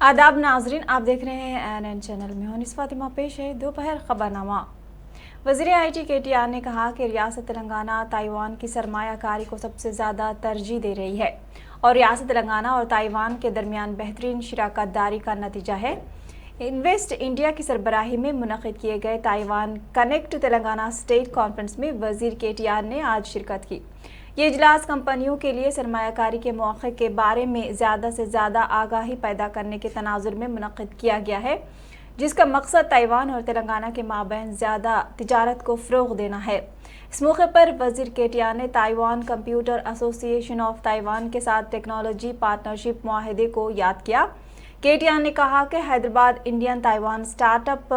आदाब नाजरीन, आप देख रहे हैं ANN चैनल में हूं फातिमा। पेश है दोपहर खबरनामा। वज़ीर IT KTR ने कहा कि रियासत तेलंगाना ताइवान की सरमायाकारी को सबसे ज़्यादा तरजीह दे रही है और रियासत तेलंगाना और ताइवान के दरमियान बेहतरीन शराकत दारी का नतीजा है। इन्वेस्ट इंडिया की सरबराही में मुनक़िद किए गए Taiwan connect Telangana state conference में वज़ीर KTR ने आज शिरकत की। ये इजलास कंपनियों के लिए सरमायाकारी के मौक़े के बारे में ज़्यादा से ज़्यादा आगाही पैदा करने के तनाजुर में मुनक़िद किया गया है, जिसका मकसद ताइवान और तेलंगाना के माबैन ज़्यादा तिजारत को फ़रोग़ देना है। इस मौके पर वज़ीर KTR ने Taiwan computer association of Taiwan के साथ टेक्नोलॉजी पार्टनरशिप मुआहदे को याद किया। KTR ने कहा कि Hyderabad Indian Taiwan startup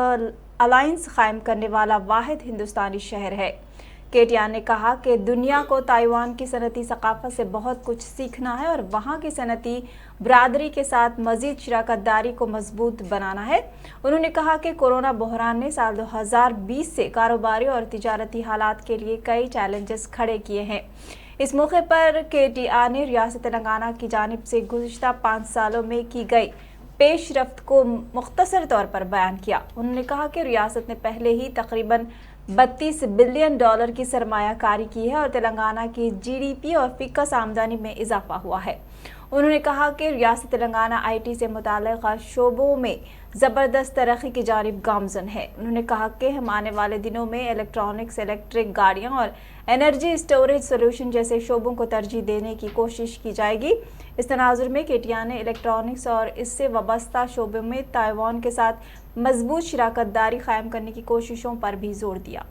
alliance कायम करने वाला वाहिद हिंदुस्तानी शहर है। KTR ने कहा कि दुनिया को ताइवान की सनती सकाफ़त से बहुत कुछ सीखना है और वहाँ की सनती बरादरी के साथ मज़ीद शराकत दारी को मजबूत बनाना है। उन्होंने कहा कि कोरोना बहरान ने साल 2020 से कारोबारी और तिजारती हालात के लिए कई चैलेंजेस खड़े किए हैं। इस मौके पर KTR ने रियासत तेलंगाना की जानिब से गुज़िश्ता 5 सालों में की गई पेशरफ्त को मुख्तसर तौर पर बयान किया। उन्होंने कहा कि रियासत ने पहले ही तकरीबन $32 बिलियन की सरमायाकारी की है और तेलंगाना की GDP और फिक्स आमदनी में इजाफा हुआ है। उन्होंने कहा कि रियासत तेलंगाना IT से मुताल्लिक़ शोबों में ज़बरदस्त तरक्की की जानिब गामज़न है। उन्होंने कहा कि हम आने वाले दिनों में इलेक्ट्रॉनिक्स, इलेक्ट्रिक गाड़ियाँ और एनर्जी स्टोरेज सोल्यूशन जैसे शोबों को तरजीह देने की कोशिश की जाएगी। इस तनाजुर में KTR ने इलेक्ट्रॉनिक्स और इससे वाबस्ता शोबों में ताइवान के साथ मजबूत शराकत दारी कायम करने की कोशिशों पर भी जोर दिया।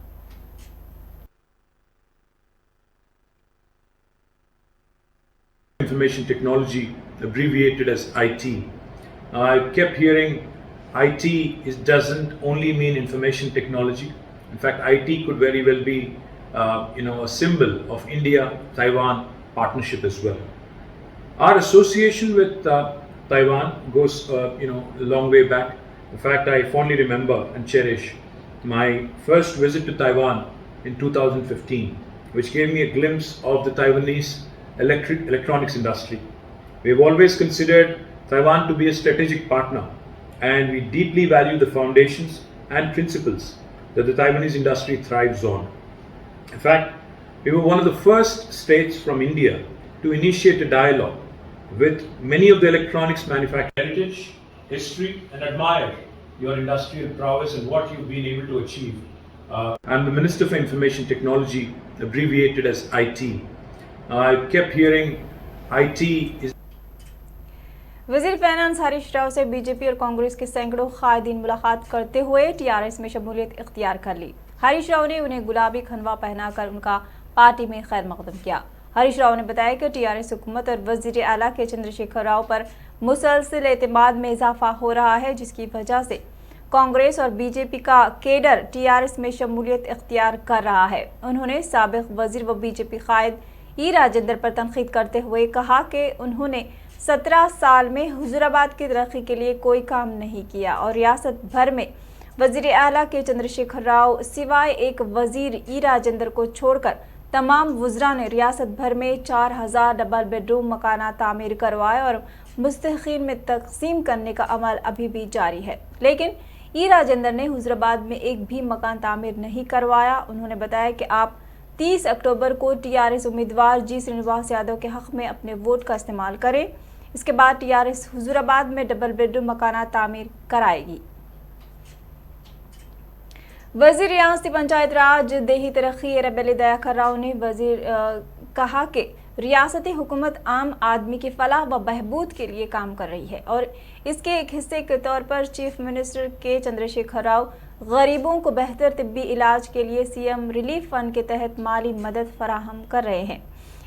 Information technology, abbreviated as IT. I kept hearing IT doesn't only mean information technology. In fact, IT could very well be a symbol of India-Taiwan partnership as well. Our association with Taiwan goes a long way back. In fact, I fondly remember and cherish my first visit to Taiwan in 2015, which gave me a glimpse of the Taiwanese electronics industry. We have always considered Taiwan to be a strategic partner, and we deeply value the foundations and principles that the Taiwanese industry thrives on. In fact, we were one of the first states from India to initiate a dialogue with many of the electronics manufacturers. Heritage, history, and admire your industrial prowess and what you've been able to achieve. I'm the Minister for Information Technology, abbreviated as IT. I kept hearing IT is. वज़ीर finance Harish Rao से BJP और कांग्रेस के सैकड़ों कायदीन मुलाकात करते हुए TRS में शमूलियत इख्तियार कर ली। हरीश राव ने उन्हें गुलाबी खनवा पहनाकर उनका पार्टी में खैर मकदम किया। हरीश राव ने बताया कि TRS हुकूमत और वज़ीर आला के चंद्रशेखर राव पर मुसलसल एतमाद में इजाफा हो रहा है, जिसकी वजह से कांग्रेस और BJP का केडर TRS में शमूलियत इख्तियार कर रहा है। उन्होंने साबिक़ वज़ीर व BJP कायद ई राजेंद्र पर तनकीद करते हुए कहा कि उन्होंने 17 साल में हुजूराबाद की तरक्की के लिए कोई काम नहीं किया और रियासत भर में वज़ीर आला के चंद्रशेखर राव सिवाय एक वज़ीर ई राजेंद्र को छोड़कर तमाम वज़रा ने रियासत भर में 4000 डबल बेडरूम मकाना तामीर करवाए और मुस्तहिक़ीन में तकसीम करने का अमल अभी भी जारी है, लेकिन ई राजेंद्र ने हुजूराबाद में एक भी मकान तामीर नहीं करवाया। उन्होंने बताया कि आप 30 अक्टूबर को TRS उम्मीदवार G श्रीनिवास यादव के हक़ में अपने वोट का इस्तेमाल करें। इसके बाद TRS हुजूराबाद में डबल बेडरूम मकाना तामीर कराएगी। वज़ीर रियासती पंचायत राज देही तरक्की एराबेली दयाकर राव ने कहा कि रियासती हुकूमत आम आदमी की फलाह व बहबूद के लिए काम कर रही है और इसके एक हिस्से के तौर पर चीफ मिनिस्टर के चंद्रशेखर राव गरीबों को बेहतर तिब्बी इलाज के लिए CM रिलीफ फंड के तहत माली मदद फराहम कर रहे हैं।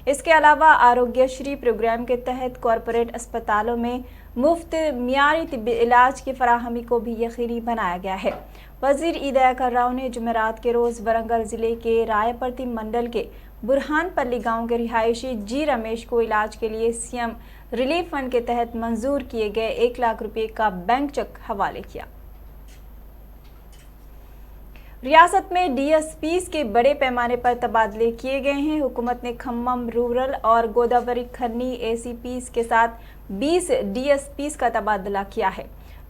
इसके अलावा आरोग्यश्री प्रोग्राम के तहत कॉरपोरेट अस्पतालों में मुफ्त मियारी तिब्बी इलाज की फराहमी को भी यकीनी बनाया गया है। वज़ीर ई दयाकर राव ने जुमेरात के रोज़ वरंगल ज़िले के रायपर्ती मंडल के बुरहानपल्ली गांव के रिहायशी G रमेश को इलाज के लिए CM रिलीफ फंड के तहत मंजूर किए गए 1 लाख रुपये का बैंक चेक हवाले किया। रियासत में DSPs के बड़े पैमाने पर तबादले किए गए हैं। हुकूमत ने खम्मम रूरल और गोदावरी खन्नी ACPs के साथ 20 DSPs का तबादला किया है।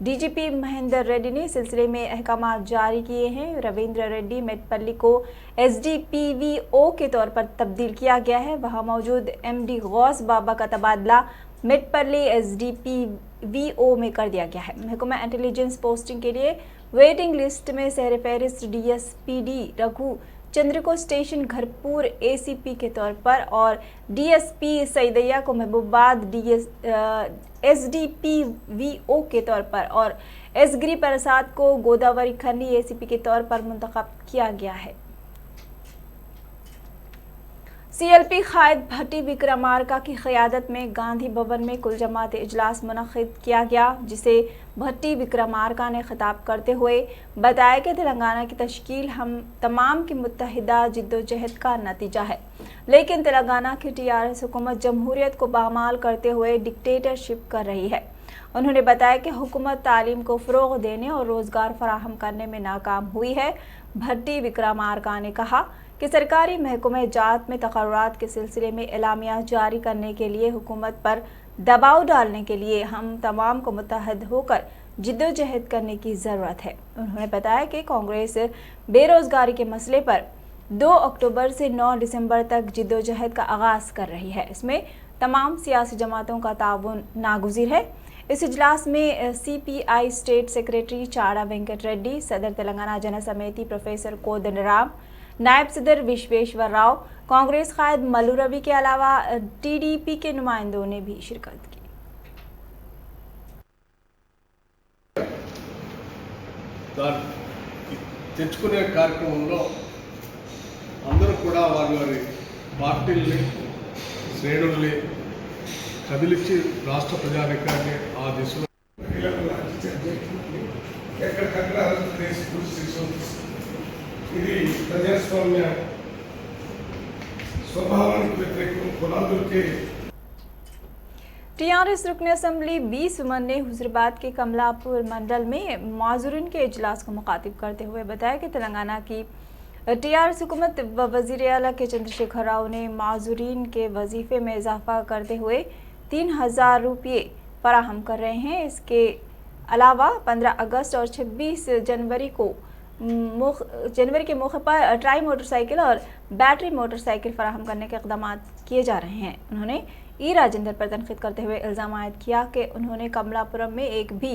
DGP महेंद्र रेड्डी ने इस सिलसिले में अहकाम जारी किए हैं। रविंद्र रेड्डी मेटपल्ली को SDPVO के तौर पर तब्दील किया गया है। वहां मौजूद MD गौस बाबा का तबादला मेटपल्ली SDPVO में कर दिया गया है। महकमा इंटेलिजेंस पोस्टिंग के लिए वेटिंग लिस्ट में सहर फहरिस्त DSPD रघु चंद्र को स्टेशन घरपुर ACP के तौर पर और DSP सईदैया को महबूबाद SDPVO के तौर पर और S गिरी प्रसाद को गोदावरी खंडी ACP के तौर पर मुंतखब किया गया है। CLP कायद भट्टी विक्रमार्का की क़यादत में गांधी भवन में कुल जमात इजलास मुनक़िद किया गया, जिसे भट्टी विक्रमार्का ने खिताब करते हुए बताया कि तेलंगाना की तश्कील हम तमाम की मुत्तहिदा जिद्दोजहद का नतीजा है, लेकिन तेलंगाना की TRS हुकूमत जमहूरियत को पामाल करते हुए डिक्टेटरशिप कर रही है। उन्होंने बताया कि हुकूमत तालीम को फ़रोग़ देने और रोज़गार फराहम करने में नाकाम हुई है। भट्टी विक्रमार्का ने कहा कि सरकारी महकमे जात में तक़र्रुरात के सिलसिले में एलामिया जारी करने के लिए हुकूमत पर दबाव डालने के लिए हम तमाम को मुत्तहद होकर जिद्दोजहद करने की ज़रूरत है। उन्होंने बताया कि कांग्रेस बेरोज़गारी के मसले पर 2 अक्टूबर से 9 दिसंबर तक जिद्दोजहद का आगाज़ कर रही है। इसमें तमाम सियासी जमातों का ताउन नागुज़िर है। इस इजलास में CPI state secretary Chada Venkat Reddy, सदर तेलंगाना जन समिति प्रोफेसर कोदंडराम, नायब सदर विश्वेश्वर राव, कांग्रेस कायद मल्लू रवि के अलावा TDP के नुमाइंदों ने भी शिरकत की। తెచ్చుకునే కార్యక్రమంలో అందరూ కూడా వారి వారి పార్టీల్ని శ్రేణుల్ని కదిలించి రాష్ట్ర ప్రజానికాన్ని ఆ దిశలో ఇది ప్రజాస్వామ్య స్వభావానికి వ్యతిరేకం కులాదులకి TRS रुकन असम्बली 20 उमर ने हुजराबाद के कमलापुर मंडल में माजूरीन के इजलास को मुखातिब करते हुए बताया कि तेलंगाना की TRS हुकूमत व वज़ीर आला के चंद्रशेखर राव ने माजूरीन के वजीफे में इजाफा करते हुए 3000 रुपये फराहम कर रहे हैं। इसके अलावा 15 अगस्त और 26 जनवरी के मौके पर ट्राई मोटरसाइकिल और बैटरी मोटरसाइकिल फराहम करने के इक़दाम किए जा रहे हैं। उन्होंने राजेंद्र पर तनकीद करते हुए इल्ज़ाम आयद किया कि उन्होंने कमलापुरम में एक भी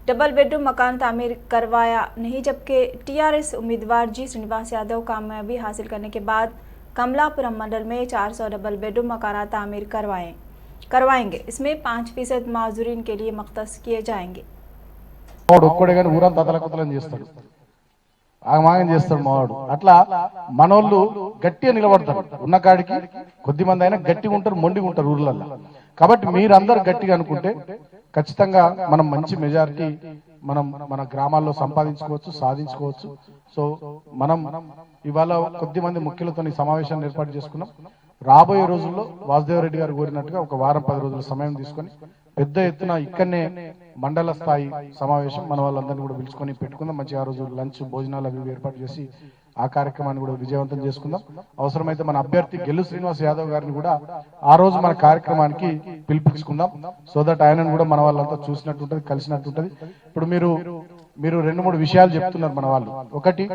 डबल बेडरूम मकान तामीर करवाया नहीं, जबकि TRS उम्मीदवार G श्रीनिवास यादव कामयाबी हासिल करने के बाद कमलापुरम मंडल में 400 डबल बेडरूम मकान तामीर करवाएंगे। इसमें 5% माजूरीन के लिए मख्तस किए जाएंगे। ఆగమాగం చేస్తాడు మావాడు. అట్లా మనోళ్ళు గట్టిగా నిలబడతారు. ఉన్న కాడికి కొద్ది మంది అయినా గట్టిగా ఉంటారు, మొండిగా ఉంటారు ఊర్లలో. కాబట్టి మీరందరూ గట్టిగా అనుకుంటే ఖచ్చితంగా మనం మంచి మెజారిటీ మన గ్రామాల్లో సంపాదించుకోవచ్చు, సాధించుకోవచ్చు. సో మనం ఇవాళ కొద్ది మంది ముఖ్యులతో ఈ సమావేశాన్ని ఏర్పాటు చేసుకున్నాం. రాబోయే రోజుల్లో వాసుదేవరెడ్డి గారు కోరినట్టుగా ఒక వారం 10 రోజుల సమయం తీసుకొని పెద్ద ఎత్తున ఇక్కడనే మండల స్థాయి సమావేశం మన వాళ్ళందరినీ కూడా పిలుచుకొని పెట్టుకుందాం. మంచి ఆ రోజు లంచ్ భోజనాలు అవి ఏర్పాటు చేసి ఆ కార్యక్రమాన్ని కూడా విజయవంతం చేసుకుందాం. అవసరమైతే మన అభ్యర్థి గెల్లు శ్రీనివాస్ యాదవ్ గారిని కూడా ఆ రోజు మన కార్యక్రమానికి పిలిపించుకుందాం. సో దట్ ఆయనను కూడా మన వాళ్ళంతా చూసినట్టు ఉంటుంది, కలిసినట్టు ఉంటుంది. ఇప్పుడు మీరు 2-3 విషయాలు చెప్తున్నారు మన వాళ్ళు. ఒకటి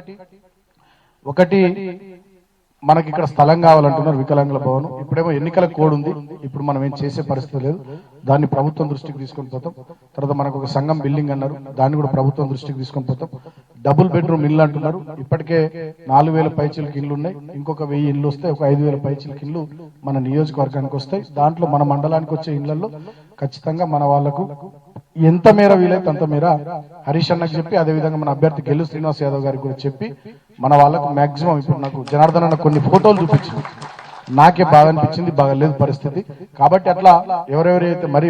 మనకి ఇక్కడ స్థలం కావాలంటున్నారు, వికలాంగుల భవనం. ఇప్పుడేమో ఎన్నికల కోడ్ ఉంది, ఇప్పుడు మనం ఏం చేసే పరిస్థితి లేదు. దాన్ని ప్రభుత్వం దృష్టికి తీసుకొని పోతాం. తర్వాత మనకు ఒక సంఘం బిల్డింగ్ అన్నారు, దాన్ని కూడా ప్రభుత్వం దృష్టికి తీసుకొని పోతాం. డబుల్ బెడ్రూమ్ ఇల్లు అంటున్నారు, ఇప్పటికే 4000 పైచిలకి ఇల్లు ఉన్నాయి. ఇంకొక 1000 ఇల్లు వస్తే ఒక 5000 పైచిలకి ఇల్లు మన నియోజకవర్గానికి వస్తాయి. దాంట్లో మన మండలానికి వచ్చే ఇళ్లలో ఖచ్చితంగా మన వాళ్లకు ఎంత మేర వీలైతే అంత మేర హరీష్ అన్నకి చెప్పి, అదేవిధంగా మన అభ్యర్థి గెల్లు శ్రీనివాస్ యాదవ్ గారికి కూడా చెప్పి మన వాళ్ళకు మాక్సిమం, ఇప్పుడు నాకు జనార్దన్ అన్న కొన్ని ఫోటోలు చూపించింది, నాకే బాగా అనిపించింది, బాగాలేదు పరిస్థితి. కాబట్టి అట్లా ఎవరెవరైతే మరి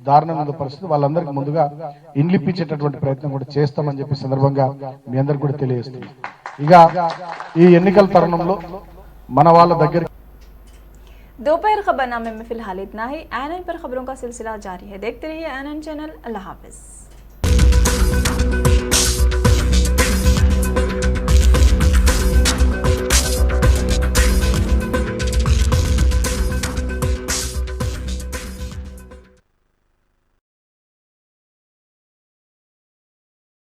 దారుణంగా ఉన్న పరిస్థితి వాళ్ళందరికీ ముందుగా ఇండ్లు ఇప్పించేటటువంటి ప్రయత్నం కూడా చేస్తామని చెప్పి సందర్భంగా మీ అందరికి కూడా తెలియజేస్తుంది. ఇక ఈ ఎన్నికల తరుణంలో మన వాళ్ళ దగ్గర दोपहर खबरनामे में फिलहाल इतना ही। ANN पर खबरों का सिलसिला जारी है, देखते रहिए ANN चैनल। अल्लाह हाफिज।